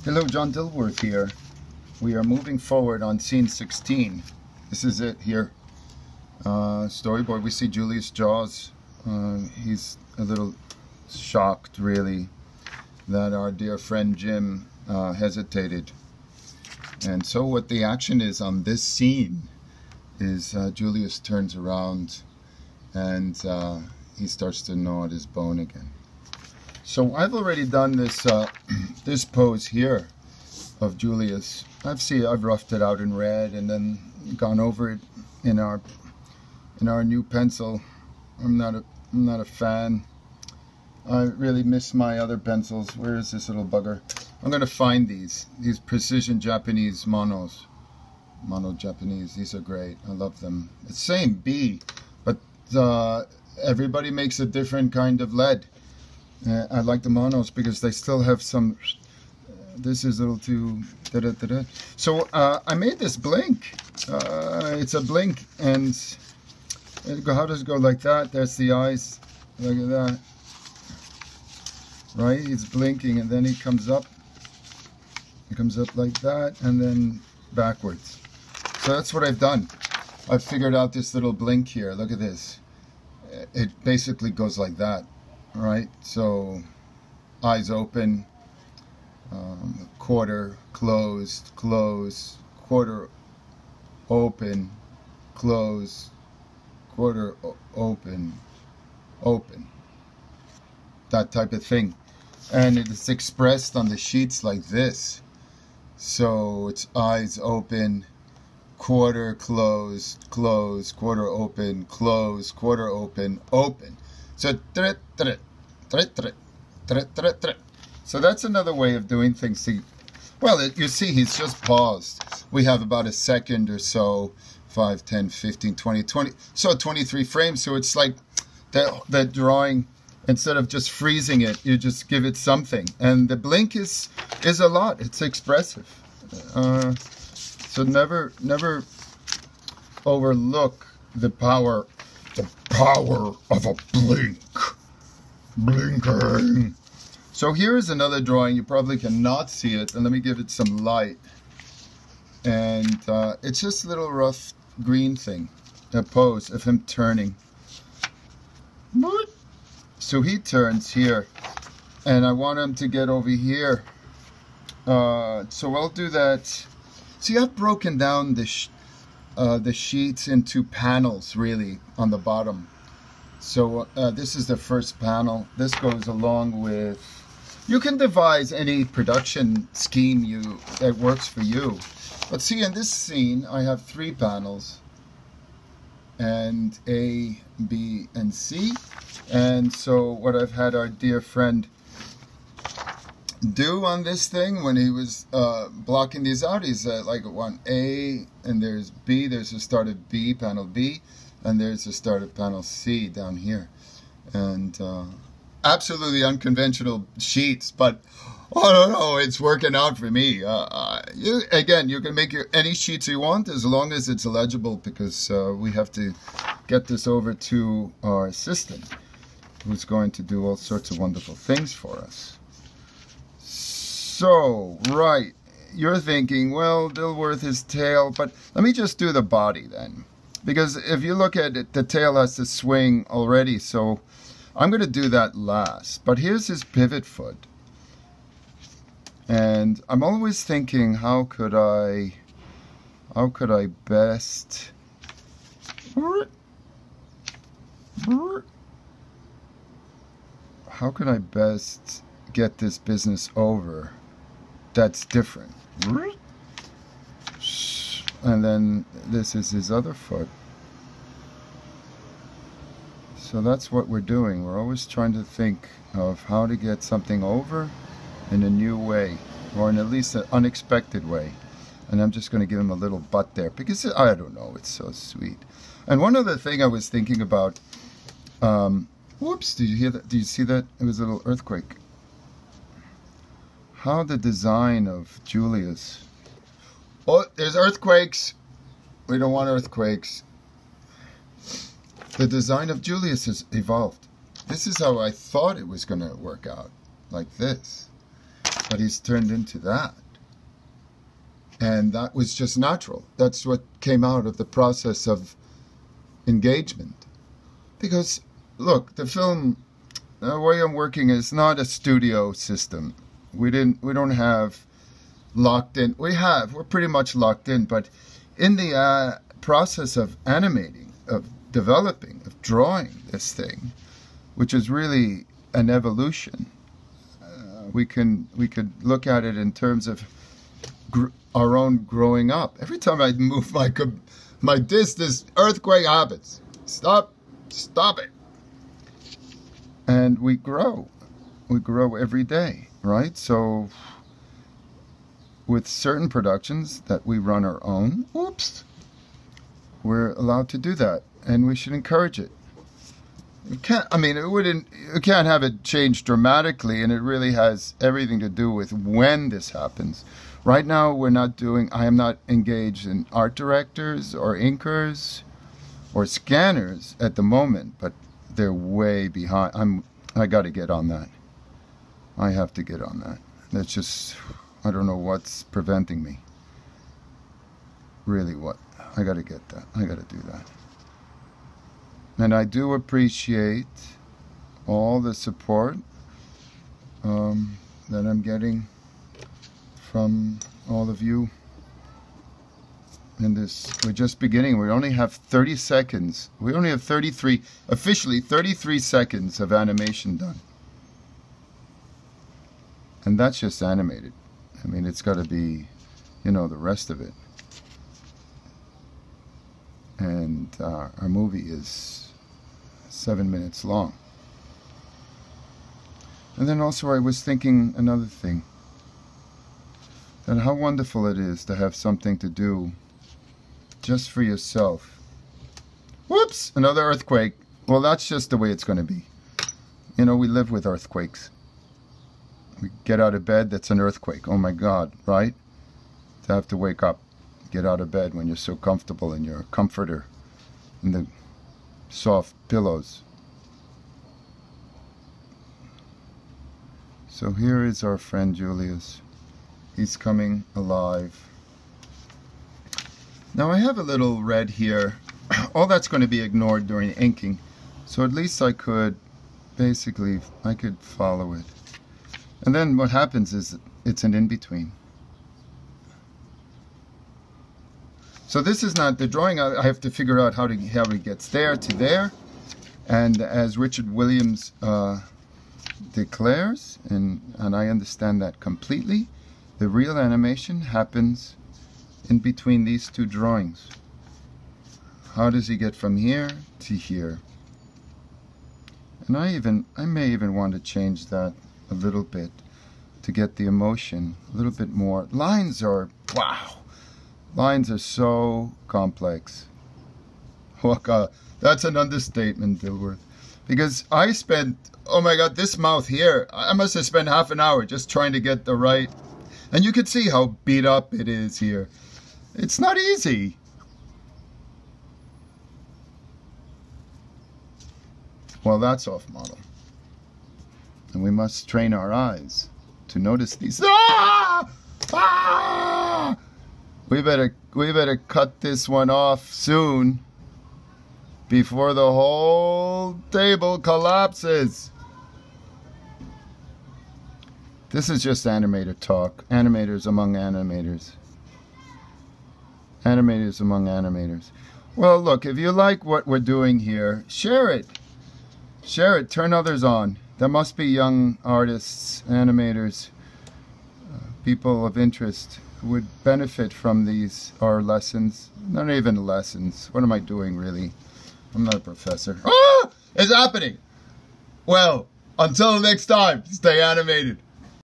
Hello, John Dilworth here. We are moving forward on scene 16. This is it here. Storyboard, we see Julius Jaws. He's a little shocked, really, that our dear friend Jim hesitated. And so what the action is on this scene is Julius turns around and he starts to gnaw at his bone again. So I've already done this this pose here of Julius. I've roughed it out in red and then gone over it in our new pencil. I'm not a fan. I really miss my other pencils. Where is this little bugger? I'm gonna find these precision Japanese mono Japanese. These are great. I love them. It's same B, but everybody makes a different kind of lead. I like the monos because they still have some. This is a little too. So I made this blink. It's a blink, and how does it go like that? There's the eyes. Look at that. Right? He's blinking, and then he comes up. He comes up like that, and then backwards. So that's what I've done. I've figured out this little blink here. Look at this. It basically goes like that. Right, so eyes open, quarter closed, close, quarter open, close, quarter open, open. That type of thing. And it's expressed on the sheets like this. So it's eyes open, quarter closed, close, quarter open, close, quarter open, open. So so that's another way of doing things. Well, you see, he's just paused. We have about a second or so, 5, 10, 15, 20, so 23 frames. So it's like that drawing, instead of just freezing it, you just give it something. And the blink is a lot. It's expressive. So never overlook the power of a blink. Blinking. So here's another drawing. You probably cannot see it, and let me give it some light. And it's just a little rough green thing, a pose of him turning. So he turns here, and I want him to get over here. So I'll do that. See, I've broken down the sheets into panels, really, on the bottom. So this is the first panel. This goes along with, you can devise any production scheme that works for you. But see, in this scene, I have 3 panels, and A, B, and C. And so what I've had our dear friend do on this thing when he was blocking these out, he's like one A, and there's B, there's the start of B, panel B, and there's the start of panel C down here. And absolutely unconventional sheets, but I don't know, it's working out for me. You can make any sheets you want as long as it's legible, because we have to get this over to our assistant, who's going to do all sorts of wonderful things for us. So, right, you're thinking, well, Dilworth, his tail, but let me just do the body then. Because if you look at it, the tail has to swing already, so I'm going to do that last. But here's his pivot foot. And I'm always thinking, how could I best... How could I best get this business over that's different? And then this is his other foot. So that's what we're doing. We're always trying to think of how to get something over in a new way, or in at least an unexpected way. And I'm just going to give him a little butt there, because I don't know, it's so sweet. And one other thing I was thinking about, whoops, did you hear that? Did you see that? It was a little earthquake. How the design of Julius. Oh, there's earthquakes. We don't want earthquakes. The design of Julius has evolved. This is how I thought it was going to work out, like this. but he's turned into that. And that was just natural. That's what came out of the process of engagement. Because, look, the film, the way I'm working is not a studio system. We don't have locked in. We're pretty much locked in, but in the process of animating, of developing, of drawing this thing, which is really an evolution, we could look at it in terms of our own growing up. Every time I move my disc, this earthquake happens. Stop it. And we grow every day, right? So with certain productions that we run our own, we're allowed to do that, and we should encourage it. You can't have it change dramatically, and it really has everything to do with when this happens. Right now, I am not engaged in art directors or inkers or scanners at the moment, but they're way behind. I got to get on that. I have to get on that. That's just, I don't know what's preventing me. Really, what? I got to get that. I got to do that. And I do appreciate all the support that I'm getting from all of you in this. We're just beginning. We only have 30 seconds. We only have officially 33 seconds of animation done. And that's just animated. I mean, it's got to be, the rest of it. And our movie is 7 minutes long. And then also I was thinking another thing, that how wonderful it is to have something to do just for yourself. Whoops, another earthquake. Well, that's just the way it's going to be. We live with earthquakes. We get out of bed, that's an earthquake. Oh my God, right? To have to wake up, get out of bed when you're so comfortable in your comforter and the soft pillows. So here is our friend Julius. He's coming alive. Now I have a little red here. All that's going to be ignored during inking. So at least I could follow it. And then what happens is it's an in-between. So this is not the drawing. I have to figure out how it gets there to there. And as Richard Williams declares, and I understand that completely, the real animation happens in between these two drawings. How does he get from here to here? And I may even want to change that a little bit to get the emotion a little bit more. Lines are, wow! Lines are so complex. That's an understatement, Dilworth. Because I spent, oh my God, this mouth here, I must have spent half an hour just trying to get the right. And you can see how beat up it is here. It's not easy. Well, that's off model. And we must train our eyes to notice these. Ah! Ah! We better cut this one off soon before the whole table collapses. This is just animator talk. Animators among animators. Animators among animators. Well, look, if you like what we're doing here, share it. Share it. Turn others on. There must be young artists, animators, people of interest who would benefit from our lessons. Not even lessons. What am I doing, really? I'm not a professor. Ah! It's happening! Well, until next time, stay animated.